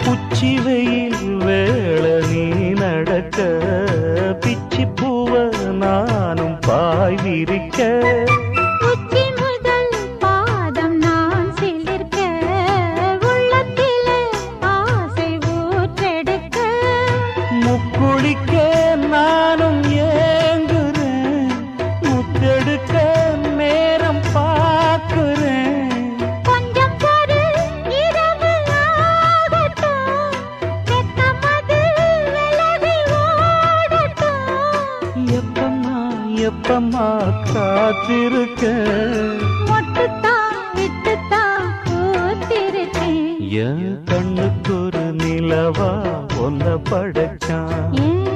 உச்சி வெயில் வேள நீ நடக்க பிச்சி பூவ நானும் பாய் விரிக்க உச்சி முதல் பாதம் நான் சிலிர்க்க உள்ளத்திலே ஆசை ஊற்றெடுக்க முக்குளிக்க நானும் ஏங்குறேன் முத்தெடுக்க நேரம் பார்க்கிறேன் கொஞ்சம் பொறு இரவு ஆகட்டும் வெட்கமது விலகி ஓடட்டும் எப்பம்மா எப்பம்மா காத்திருக்க மொட்டுத்தான் விட்டுத்தான் பூத்திருக்கேன் என் கண்ணுக்கு ஒரு நிலவா ஒன்ன படைச்சான் ஏன்